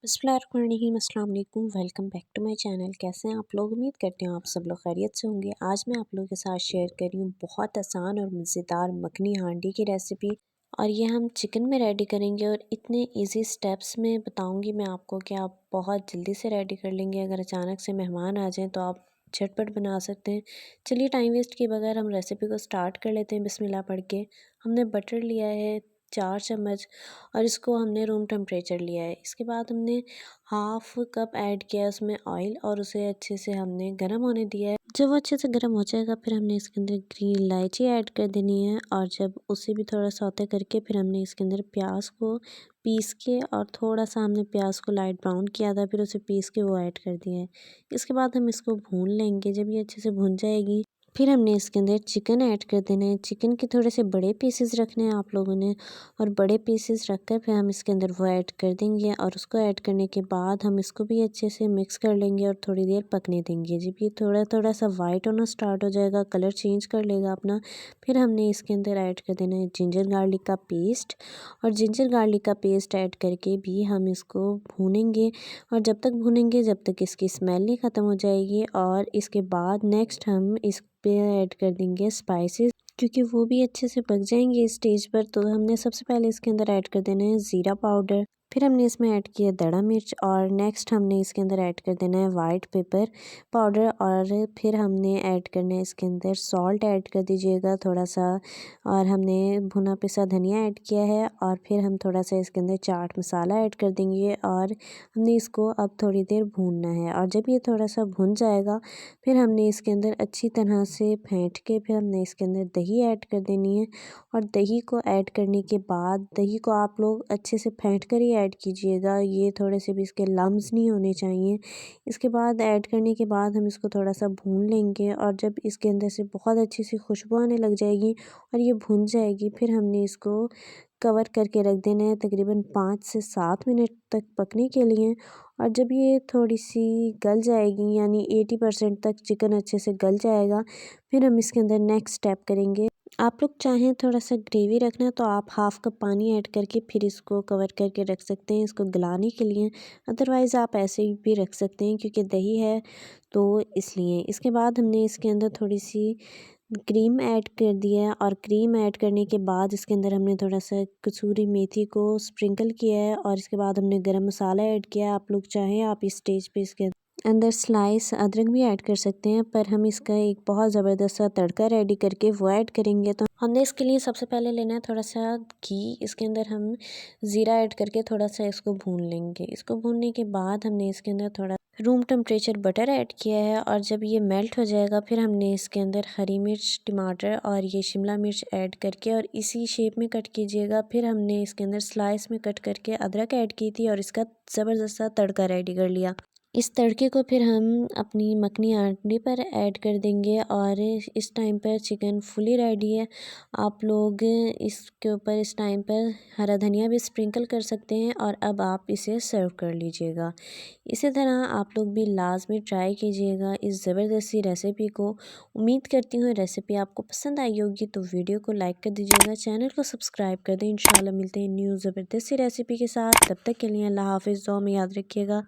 बिस्मिल्लाहिर्रहमानिर्रहीम। अस्सलाम वालेकुम, welcome back to my channel. कैसे हैं आप लोग? उम्मीद करते हैं आप सब लोग खैरियत से होंगे। आज मैं आप लोगों के साथ शेयर कर रही हूँ बहुत आसान और मज़ेदार मखनी हांडी की रेसिपी। और ये हम चिकन में रेडी करेंगे और इतने इजी स्टेप्स में बताऊंगी मैं आपको कि आप बहुत जल्दी से रेडी कर लेंगे। अगर अचानक से मेहमान आ जाएँ तो आप झटपट बना सकते हैं। चलिए टाइम वेस्ट किए बगैर हम रेसिपी को स्टार्ट कर लेते हैं बिस्मिल्लाह पढ़ के। हमने बटर लिया है 4 चम्मच और इसको हमने रूम टेम्परेचर लिया है। इसके बाद हमने हाफ़ कप ऐड किया है उसमें ऑयल और उसे अच्छे से हमने गर्म होने दिया है। जब वो अच्छे से गर्म हो जाएगा फिर हमने इसके अंदर ग्रीन इलायची ऐड कर देनी है और जब उसे भी थोड़ा सौते करके फिर हमने इसके अंदर प्याज को पीस के और थोड़ा सा हमने प्याज को लाइट ब्राउन किया था फिर उसे पीस के वो ऐड कर दिया है। इसके बाद हम इसको भून लेंगे। जब ये अच्छे से भून जाएगी फिर हमने इसके अंदर चिकन ऐड कर देना है। चिकन के थोड़े से बड़े पीसेस रखने हैं आप लोगों ने और बड़े पीसेस रखकर फिर हम इसके अंदर वो ऐड कर देंगे और उसको ऐड करने के बाद हम इसको भी अच्छे से मिक्स कर लेंगे और थोड़ी देर पकने देंगे। जब ये थोड़ा थोड़ा सा वाइट होना स्टार्ट हो जाएगा, कलर चेंज कर लेगा अपना, फिर हमने इसके अंदर ऐड कर देना है जिंजर गार्लिक का पेस्ट। और जिंजर गार्लिक का पेस्ट ऐड करके भी हम इसको भूनेंगे और जब तक भूनेंगे जब तक इसकी स्मेल नहीं ख़त्म हो जाएगी। और इसके बाद नेक्स्ट हम इस पे ऐड कर देंगे स्पाइसेस, क्योंकि वो भी अच्छे से पक जाएंगे इस स्टेज पर। तो हमने सबसे पहले इसके अंदर ऐड कर देना है ज़ीरा पाउडर, फिर हमने इसमें ऐड किया दड़ा मिर्च और नेक्स्ट हमने इसके अंदर ऐड कर देना है वाइट पेपर पाउडर और फिर हमने ऐड करना है इसके अंदर सॉल्ट ऐड कर दीजिएगा थोड़ा सा। और हमने भुना पिसा धनिया ऐड किया है और फिर हम थोड़ा सा इसके अंदर चाट मसाला ऐड कर देंगे और हमने इसको अब थोड़ी देर भूनना है। और जब ये थोड़ा सा भुन जाएगा फिर हमने इसके अंदर अच्छी तरह से फेंट के फिर हमने इसके अंदर दही ऐड कर देनी है। और दही को ऐड करने के बाद दही को आप लोग अच्छे से फेंट कर ही ऐड कीजिएगा, ये थोड़े से भी इसके लम्स नहीं होने चाहिए। इसके बाद ऐड करने के बाद हम इसको थोड़ा सा भून लेंगे और जब इसके अंदर से बहुत अच्छी सी खुशबू आने लग जाएगी और ये भुन जाएगी फिर हमने इसको कवर करके रख देना है तकरीबन 5 से 7 मिनट तक पकने के लिए। और जब ये थोड़ी सी गल जाएगी यानी 80% तक चिकन अच्छे से गल जाएगा फिर हम इसके अंदर नेक्स्ट स्टेप करेंगे। आप लोग चाहें थोड़ा सा ग्रेवी रखना तो आप हाफ़ कप पानी ऐड करके फिर इसको कवर करके रख सकते हैं इसको गलाने के लिए। अदरवाइज़ आप ऐसे ही भी रख सकते हैं क्योंकि दही है तो इसलिए। इसके बाद हमने इसके अंदर थोड़ी सी क्रीम ऐड कर दिया है और क्रीम ऐड करने के बाद इसके अंदर हमने थोड़ा सा कसूरी मेथी को स्प्रिंकल किया है और इसके बाद हमने गरम मसाला ऐड किया है। आप लोग चाहें आप इस स्टेज पे इसके अंदर स्लाइस अदरक भी ऐड कर सकते हैं, पर हम इसका एक बहुत ज़बरदस्त सा तड़का रेडी करके वो ऐड करेंगे। तो हमने इसके लिए सबसे पहले लेना है थोड़ा सा घी। इसके अंदर हम ज़ीरा ऐड करके थोड़ा सा इसको भून लेंगे। इसको भूनने के बाद हमने इसके अंदर थोड़ा रूम टेम्परेचर बटर ऐड किया है और जब ये मेल्ट हो जाएगा फिर हमने इसके अंदर हरी मिर्च, टमाटर और ये शिमला मिर्च ऐड करके और इसी शेप में कट कीजिएगा। फिर हमने इसके अंदर स्लाइस में कट करके अदरक ऐड की थी और इसका ज़बरदस्त सा तड़का रेडी कर लिया। इस तड़के को फिर हम अपनी मखनी हांडी पर ऐड कर देंगे और इस टाइम पर चिकन फुली रेडी है। आप लोग इसके ऊपर इस टाइम पर हरा धनिया भी स्प्रिंकल कर सकते हैं और अब आप इसे सर्व कर लीजिएगा। इसी तरह आप लोग भी लाजमी ट्राई कीजिएगा इस ज़बरदस्त सी रेसिपी को। उम्मीद करती हूँ रेसिपी आपको पसंद आई होगी, तो वीडियो को लाइक कर दीजिएगा, चैनल को सब्सक्राइब कर दें। इंशाल्लाह मिलते हैं न्यू ज़बरदस्त सी रेसिपी के साथ। तब तक के लिए अल्लाह हाफ़िज़। दुआ में याद रखिएगा।